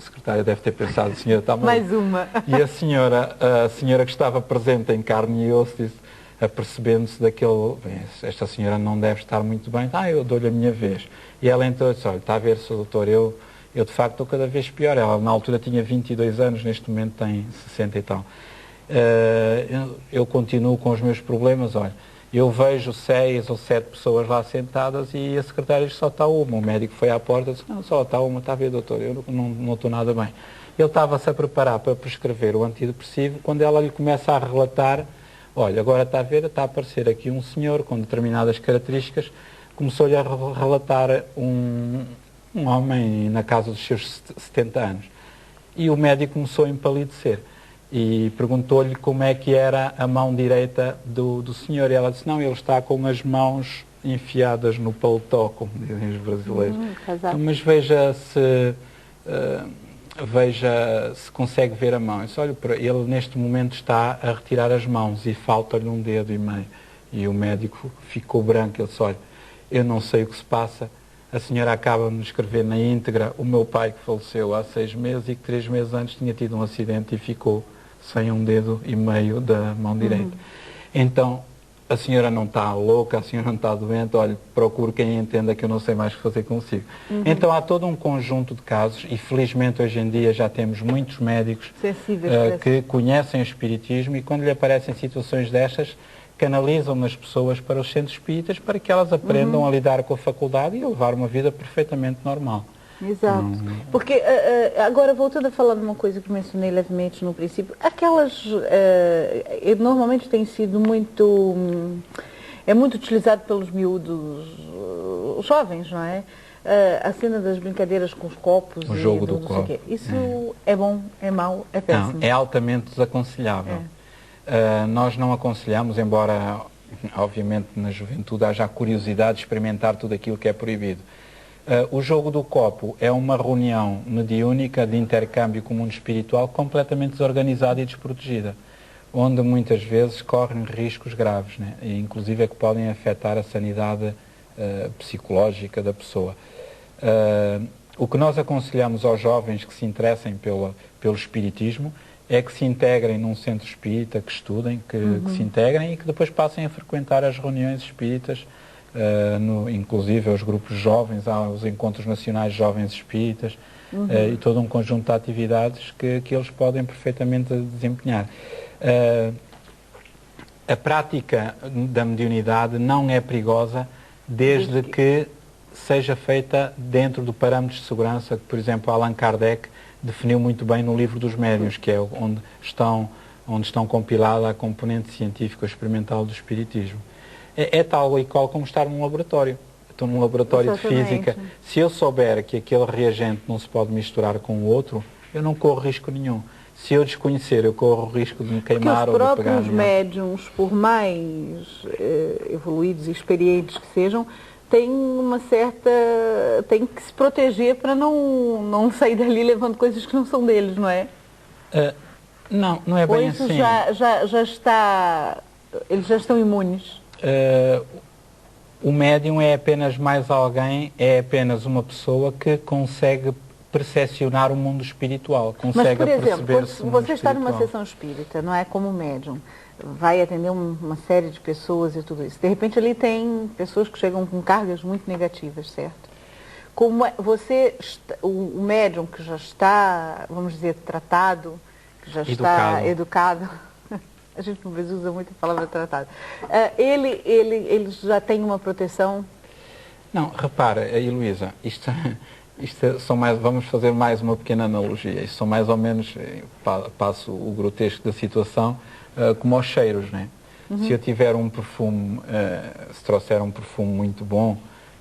secretária deve ter pensado, a senhora está mal. Mais uma. E a senhora que estava presente em carne e osso disse, apercebendo-se daquele, bem, esta senhora não deve estar muito bem, eu dou-lhe a minha vez. E ela entrou e disse, olha, está a ver, Sr. doutor, eu de facto estou cada vez pior. Ela na altura tinha 22 anos, neste momento tem 60 e tal. Eu continuo com os meus problemas, olha, eu vejo 6 ou 7 pessoas lá sentadas e a secretária diz, só está uma. O médico foi à porta e disse, não, só está uma, está a ver, doutor, eu não estou nada bem. Ele estava-se a preparar para prescrever o antidepressivo quando ela lhe começa a relatar, olha, agora está a ver, está a aparecer aqui um senhor com determinadas características, começou-lhe a relatar um homem na casa dos seus 70 anos. E o médico começou a empalidecer e perguntou-lhe como é que era a mão direita do senhor. E ela disse, não, ele está com as mãos enfiadas no paletó, como dizem os brasileiros. Então, mas veja se consegue ver a mão. Eu disse, olha, ele neste momento está a retirar as mãos e falta-lhe um dedo e meio. E o médico ficou branco. Ele disse, olha, eu não sei o que se passa. A senhora acaba de me escrever na íntegra o meu pai que faleceu há 6 meses e que 3 meses antes tinha tido um acidente e ficou sem um dedo e meio da mão direita. Então, a senhora não está louca, a senhora não está doente, olha, procuro quem entenda que eu não sei mais o que fazer consigo. Então há todo um conjunto de casos e felizmente hoje em dia já temos muitos médicos que conhecem o espiritismo e quando lhe aparecem situações destas, canalizam nas pessoas para os centros espíritas para que elas aprendam a lidar com a faculdade e a levar uma vida perfeitamente normal. Exato. Porque, agora, voltando a falar de uma coisa que mencionei levemente no princípio, aquelas, normalmente tem sido muito, é muito utilizado pelos miúdos jovens, não é? A cena das brincadeiras com os copos. O jogo do copo. Isso é bom, é mau, é péssimo? Não, é altamente desaconselhável. Nós não aconselhamos, embora, obviamente, na juventude haja a curiosidade de experimentar tudo aquilo que é proibido. O jogo do copo é uma reunião mediúnica de intercâmbio com o mundo espiritual completamente desorganizada e desprotegida, onde muitas vezes correm riscos graves, né? E, inclusive é que podem afetar a sanidade psicológica da pessoa. O que nós aconselhamos aos jovens que se interessem pelo espiritismo é que se integrem num centro espírita, que estudem, que se integrem e que depois passem a frequentar as reuniões espíritas, inclusive aos grupos jovens, aos encontros nacionais jovens espíritas e todo um conjunto de atividades que eles podem perfeitamente desempenhar. A prática da mediunidade não é perigosa desde que seja feita dentro do parâmetro de segurança que, por exemplo, Allan Kardec definiu muito bem no livro dos médiuns, que é onde estão compilada a componente científica experimental do espiritismo. É tal e qual como estar num laboratório. Estou num laboratório de física. Se eu souber que aquele reagente não se pode misturar com o outro, eu não corro risco nenhum. Se eu desconhecer, eu corro o risco de me queimar ou de pegar. Os próprios médiums, por mais evoluídos e experientes que sejam, têm que se proteger para não sair dali levando coisas que não são deles, não é? Não é bem assim. Já está, eles já estão imunes? O médium é apenas mais alguém, é apenas uma pessoa que consegue percepcionar o mundo espiritual, consegue. Mas, por exemplo, você está numa sessão espírita, não é, como médium, vai atender uma série de pessoas e tudo isso. De repente ali tem pessoas que chegam com cargas muito negativas, certo? Como o médium que já está, vamos dizer, tratado, que já está educado, A gente no Brasil usa muito a palavra tratado. Ele já tem uma proteção? Não, repara, Heloísa, isto são mais, vamos fazer mais uma pequena analogia. Isto são mais ou menos, passo o grotesco da situação, como aos cheiros, né? Se eu tiver um perfume, se trouxer um perfume muito bom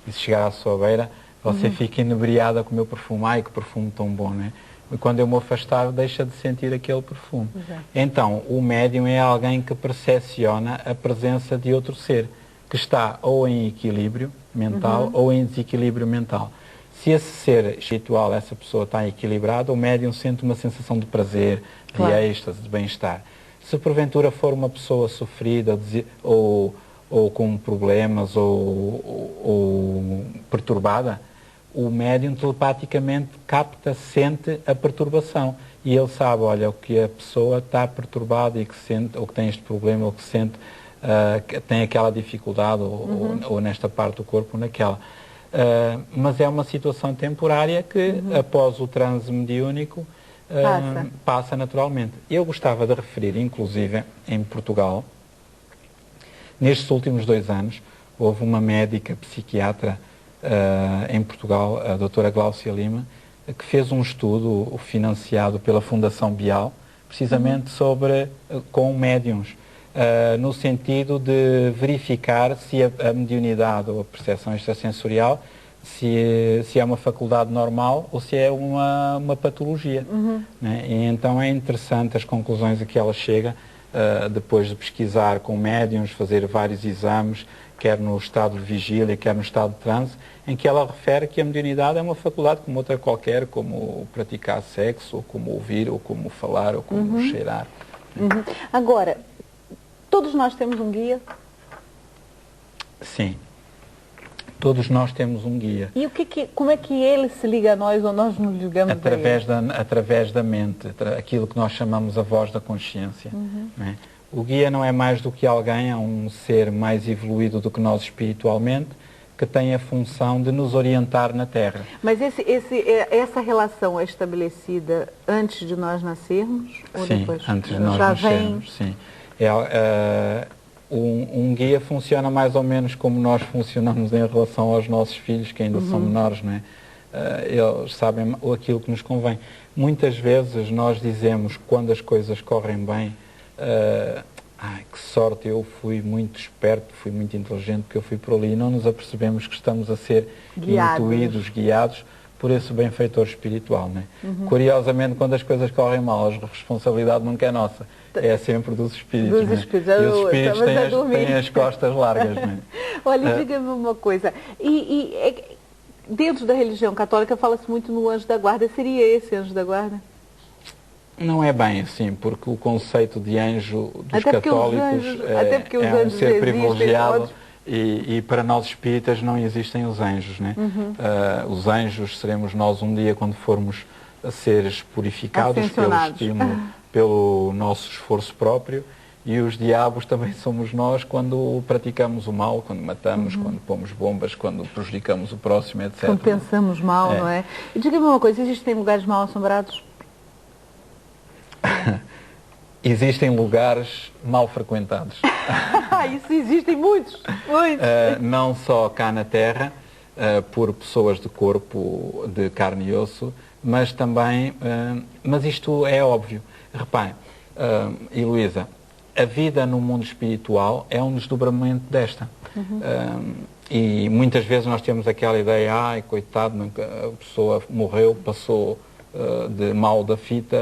e se chegar à sua beira, você fica inebriada com o meu perfume. Ai, que perfume tão bom, né? E quando eu me afastar, deixa de sentir aquele perfume. Exato. Então, o médium é alguém que percepciona a presença de outro ser, que está ou em equilíbrio mental ou em desequilíbrio mental. Se esse ser espiritual, essa pessoa está equilibrada, o médium sente uma sensação de prazer, de êxtase, de bem-estar. Se porventura for uma pessoa sofrida ou com problemas ou perturbada, o médium telepaticamente capta, sente a perturbação. E ele sabe, olha, o que a pessoa está perturbada e que sente, ou que tem este problema, ou que sente, que tem aquela dificuldade, ou nesta parte do corpo, ou naquela. Mas é uma situação temporária que, após o transe mediúnico, passa naturalmente. Eu gostava de referir, inclusive, em Portugal, nestes últimos 2 anos, houve uma médica psiquiatra em Portugal, a doutora Gláucia Lima, que fez um estudo financiado pela Fundação Bial, precisamente com médiuns, no sentido de verificar se a mediunidade ou a percepção extrasensorial se é uma faculdade normal ou se é uma patologia. Né? E então é interessante as conclusões a que ela chega, depois de pesquisar com médiuns, fazer vários exames, quer no estado de vigília, quer no estado de transe, em que ela refere que a mediunidade é uma faculdade como outra qualquer, como praticar sexo, ou como ouvir, ou como falar, ou como cheirar. Agora, todos nós temos um guia? Sim. Todos nós temos um guia. E como é que ele se liga a nós ou nós nos ligamos a ele? Através da mente, aquilo que nós chamamos a voz da consciência. Né? O guia não é mais do que alguém, é um ser mais evoluído do que nós espiritualmente, que tem a função de nos orientar na Terra. Mas essa relação é estabelecida antes de nós nascermos? Ou sim, depois? Antes de nós nascermos, sim. Um guia funciona mais ou menos como nós funcionamos em relação aos nossos filhos, que ainda são menores, não é? Eles sabem aquilo que nos convém. Muitas vezes nós dizemos, quando as coisas correm bem, que sorte, eu fui muito esperto, fui muito inteligente, porque eu fui por ali, e não nos apercebemos que estamos a ser intuídos, guiados por esse benfeitor espiritual. Não é? Curiosamente, quando as coisas correm mal, a responsabilidade nunca é nossa, é sempre dos espíritos. Dos espíritos. E os espíritos têm as costas largas. Não é? Olha, diga-me uma coisa, dentro da religião católica fala-se muito no anjo da guarda, seria esse anjo da guarda? Não é bem assim, porque o conceito de anjo dos católicos é um ser privilegiado e para nós espíritas não existem os anjos. Né? Os anjos seremos nós um dia quando formos seres purificados pelo estímulo, pelo nosso esforço próprio, e os diabos também somos nós quando praticamos o mal, quando matamos, quando pomos bombas, quando prejudicamos o próximo, etc. Quando pensamos mal, não é? E diga-me uma coisa, existem lugares mal assombrados? Existem lugares mal frequentados. Isso existem muitos. Não só cá na Terra, por pessoas de corpo, de carne e osso, mas também, mas isto é óbvio. Repare, Heloísa, a vida no mundo espiritual é um desdobramento desta. E muitas vezes nós temos aquela ideia, ai, coitado, a pessoa morreu, passou de mal da fita,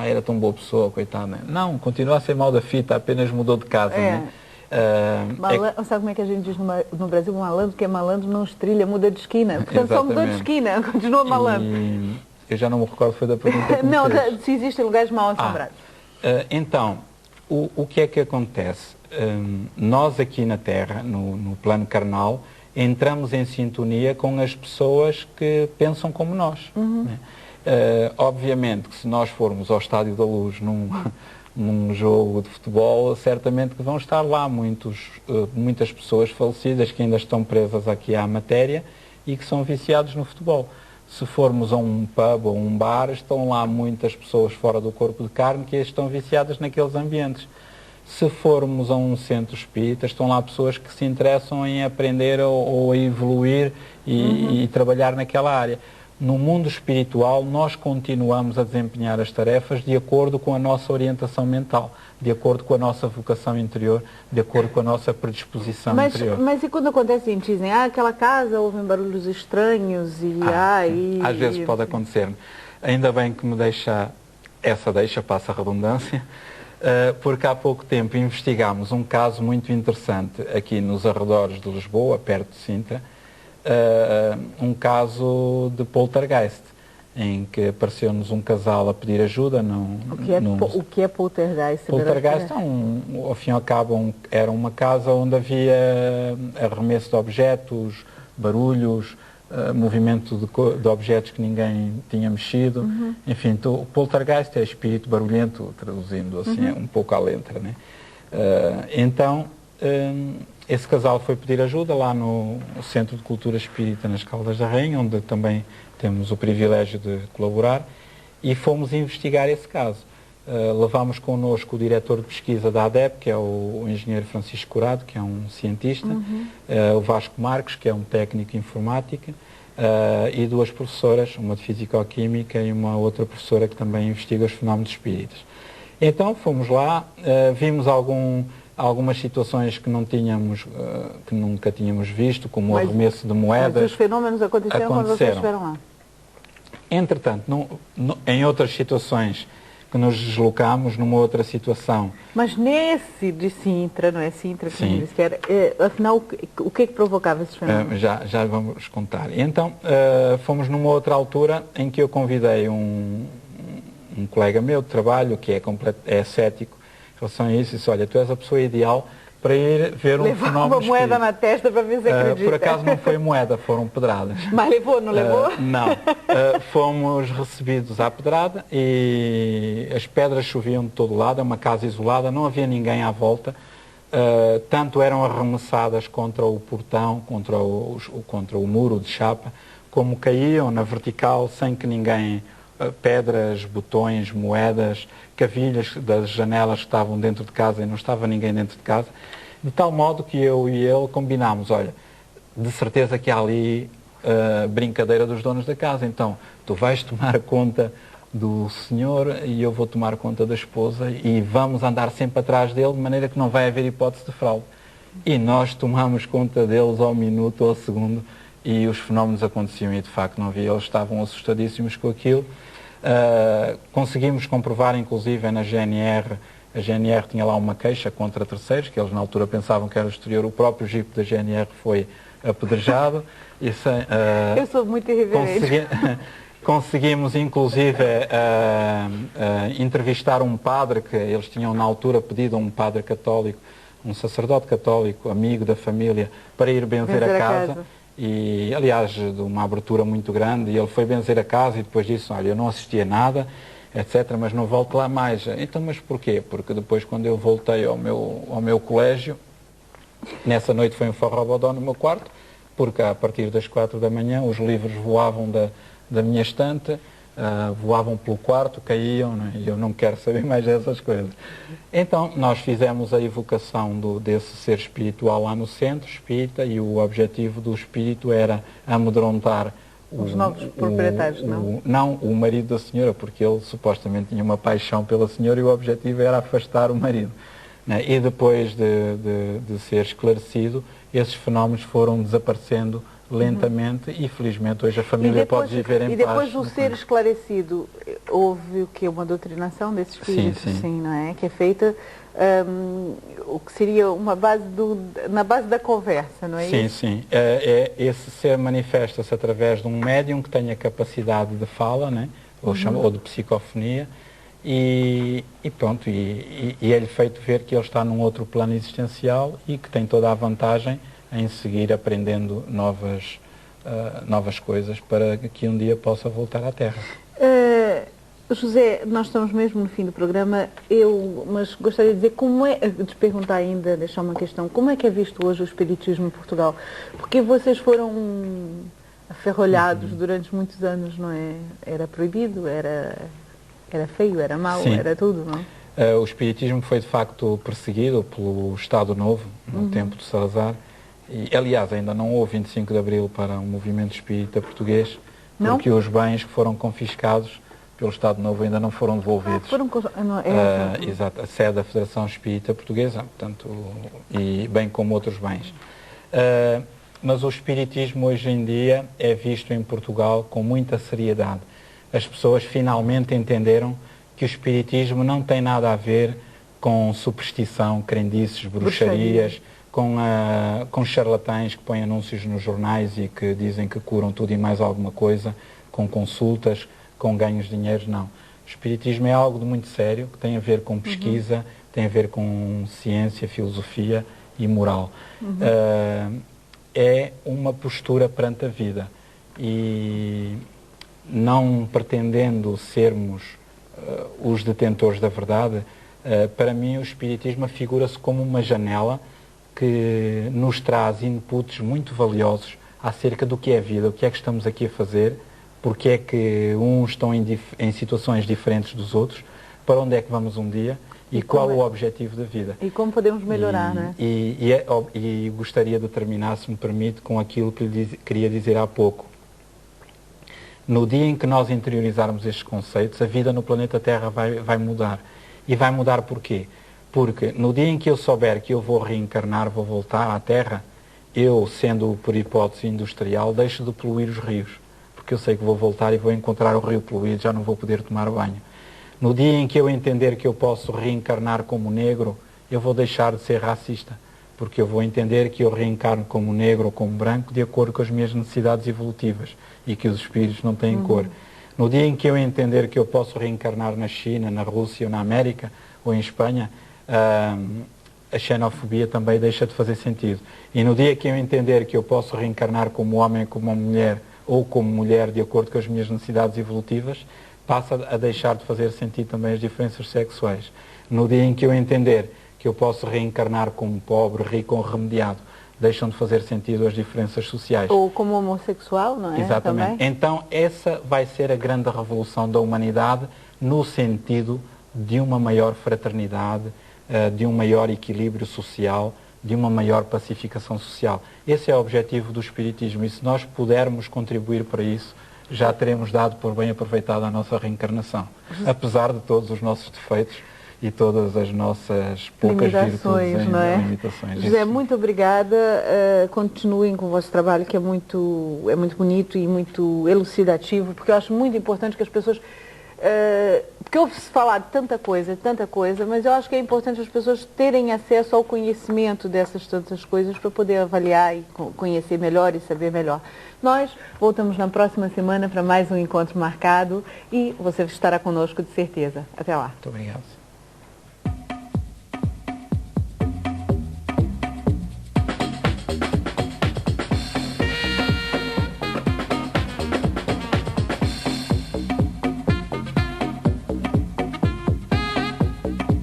era tão boa pessoa, coitada. Né? Não, continua a ser mal da fita, apenas mudou de casa. Né? Sabe como é que a gente diz no Brasil, malandro, que é malandro, não estrilha, muda de esquina. Portanto, só mudou de esquina, continua malandro. Eu já não me recordo, foi da pergunta que não, se existem lugares mal assombrados. Então, o que é que acontece? Nós aqui na Terra, no plano carnal, entramos em sintonia com as pessoas que pensam como nós. Né? Obviamente que se nós formos ao Estádio da Luz num jogo de futebol, certamente que vão estar lá muitas pessoas falecidas que ainda estão presas aqui à matéria e que são viciados no futebol. Se formos a um pub ou um bar, estão lá muitas pessoas fora do corpo de carne que estão viciadas naqueles ambientes. Se formos a um centro espírita, estão lá pessoas que se interessam em aprender ou a evoluir e trabalhar naquela área. No mundo espiritual, nós continuamos a desempenhar as tarefas de acordo com a nossa orientação mental, de acordo com a nossa vocação interior, de acordo com a nossa predisposição interior. Mas e quando acontece isso? Dizem, aquela casa ouvem barulhos estranhos às vezes pode acontecer. Ainda bem que me deixa, passa a redundância, porque há pouco tempo investigámos um caso muito interessante aqui nos arredores de Lisboa, perto de Sintra, um caso de poltergeist, em que apareceu-nos um casal a pedir ajuda. O que é poltergeist? Poltergeist, ao fim e ao cabo, era uma casa onde havia arremesso de objetos, barulhos, movimento de objetos que ninguém tinha mexido. Enfim, o poltergeist é espírito barulhento, traduzindo assim um pouco à letra, né? Então, esse casal foi pedir ajuda lá no Centro de Cultura Espírita nas Caldas da Rainha, onde também temos o privilégio de colaborar, e fomos investigar esse caso. Levámos connosco o diretor de pesquisa da ADEP, que é o engenheiro Francisco Curado, que é um cientista, o Vasco Marques, que é um técnico de informática, e duas professoras, uma de Fisicoquímica e uma outra professora que também investiga os fenómenos espíritas. Então fomos lá, vimos algumas situações que não tínhamos, que nunca tínhamos visto, como o arremesso de moedas. Mas os fenômenos aconteceram quando vocês estiveram lá? Entretanto, em outras situações que nos deslocámos, numa outra situação. Mas nesse de Sintra, não é Sintra que me disse que era, afinal, o que é que provocava esses fenômenos? Já vamos contar. Então, fomos numa outra altura em que eu convidei um colega meu de trabalho, que é cético, em relação a isso, disse, olha, tu és a pessoa ideal para ir ver um fenómeno uma moeda na testa para ver se acredita. Por acaso não foi moeda, foram pedradas. Mas levou, não levou? Não. Fomos recebidos à pedrada e as pedras choviam de todo lado, é uma casa isolada, não havia ninguém à volta. Tanto eram arremessadas contra o portão, contra o muro de chapa, como caíam na vertical sem que ninguém... pedras, botões, moedas, cavilhas das janelas que estavam dentro de casa e não estava ninguém dentro de casa, de tal modo que eu e ele combinámos, olha, de certeza que há ali brincadeira dos donos da casa, então tu vais tomar conta do senhor e eu vou tomar conta da esposa e vamos andar sempre atrás dele, de maneira que não vai haver hipótese de fraude. E nós tomamos conta deles ao minuto ou ao segundo e os fenómenos aconteciam e de facto não havia, eles estavam assustadíssimos com aquilo. Conseguimos comprovar, inclusive, na GNR, a GNR tinha lá uma queixa contra terceiros, que eles na altura pensavam que era o exterior, o próprio jipe da GNR foi apedrejado. Isso, eu sou muito irreverente. Conseguimos, inclusive, entrevistar um padre, que eles tinham na altura pedido a um padre católico, um sacerdote católico, amigo da família, para ir benzer a casa. E, aliás, de uma abertura muito grande, e ele foi benzer a casa e depois disse, olha, eu não assisti a nada, etc., mas não volto lá mais. Então, mas porquê? Porque depois, quando eu voltei ao meu colégio, nessa noite foi um forrobodó no meu quarto, porque a partir das 4 da manhã os livros voavam da minha estante, voavam pelo quarto, caíam, né? E eu não quero saber mais dessas coisas. Então, nós fizemos a evocação desse ser espiritual lá no centro espírita e o objetivo do espírito era amedrontar os novos proprietários, não, o marido da senhora, porque ele supostamente tinha uma paixão pela senhora e o objetivo era afastar o marido. Né? E depois de ser esclarecido, esses fenómenos foram desaparecendo lentamente e felizmente hoje a família pode viver em paz. E depois do ser esclarecido, houve o que? Uma doutrinação desse espírito, sim, não é? Que é feita, o que seria uma base na base da conversa, não é isso? Sim. Esse ser manifesta-se através de um médium que tenha capacidade de fala, né? Ou de psicofonia, e pronto, e é-lhe feito ver que ele está num outro plano existencial e que tem toda a vantagem em seguir aprendendo novas coisas para que um dia possa voltar à Terra. José, nós estamos mesmo no fim do programa, mas gostaria de dizer de perguntar ainda, deixar uma questão, como é que é visto hoje o espiritismo em Portugal? Porque vocês foram aferrolhados durante muitos anos, não é? Era proibido, era feio, era mau, era tudo, não é? O espiritismo foi de facto perseguido pelo Estado Novo, no tempo de Salazar, e aliás ainda não houve 25 de Abril para um movimento espírita português, não? Porque os bens que foram confiscados pelo Estado Novo ainda não foram devolvidos. Exato, a sede da Federação Espírita Portuguesa, portanto, e bem como outros bens. Mas o espiritismo hoje em dia é visto em Portugal com muita seriedade. As pessoas finalmente entenderam que o espiritismo não tem nada a ver com superstição, crendices, bruxarias, com charlatães que põem anúncios nos jornais e que dizem que curam tudo e mais alguma coisa, com consultas, com ganhos de dinheiro, não. O espiritismo é algo de muito sério, que tem a ver com pesquisa, tem a ver com ciência, filosofia e moral. É uma postura perante a vida e não pretendendo sermos os detentores da verdade, para mim o espiritismo afigura-se como uma janela que nos traz inputs muito valiosos acerca do que é a vida, o que é que estamos aqui a fazer, porque é que uns estão em situações diferentes dos outros, para onde é que vamos um dia e qual o objetivo da vida. E como podemos melhorar, não é? E gostaria de terminar, se me permite, com aquilo que queria dizer há pouco. No dia em que nós interiorizarmos estes conceitos, a vida no planeta Terra vai mudar. E vai mudar porquê? Porque no dia em que eu souber que eu vou reencarnar, vou voltar à Terra, eu, sendo por hipótese industrial, deixo de poluir os rios. Porque eu sei que vou voltar e vou encontrar o rio poluído, já não vou poder tomar banho. No dia em que eu entender que eu posso reencarnar como negro, eu vou deixar de ser racista. Porque eu vou entender que eu reencarno como negro ou como branco de acordo com as minhas necessidades evolutivas e que os espíritos não têm cor. No dia em que eu entender que eu posso reencarnar na China, na Rússia ou na América ou em Espanha, a xenofobia também deixa de fazer sentido. E no dia que eu entender que eu posso reencarnar como homem, como mulher ou como mulher de acordo com as minhas necessidades evolutivas, passa a deixar de fazer sentido também as diferenças sexuais. No dia em que eu entender que eu posso reencarnar como pobre, rico ou remediado, deixam de fazer sentido as diferenças sociais. Ou como homossexual, não é? Exatamente. Também? Então essa vai ser a grande revolução da humanidade no sentido de uma maior fraternidade, de um maior equilíbrio social, de uma maior pacificação social. Esse é o objetivo do espiritismo e se nós pudermos contribuir para isso, já teremos dado por bem aproveitada a nossa reencarnação. Apesar de todos os nossos defeitos e todas as nossas poucas virtudes não é? limitações. José, muito obrigada. Continuem com o vosso trabalho, que é muito bonito e muito elucidativo, porque eu acho muito importante que as pessoas... porque ouve-se falar de tanta coisa, mas eu acho que é importante as pessoas terem acesso ao conhecimento dessas tantas coisas para poder avaliar e conhecer melhor e saber melhor. Nós voltamos na próxima semana para mais um encontro marcado e você estará conosco de certeza. Até lá. Muito obrigado.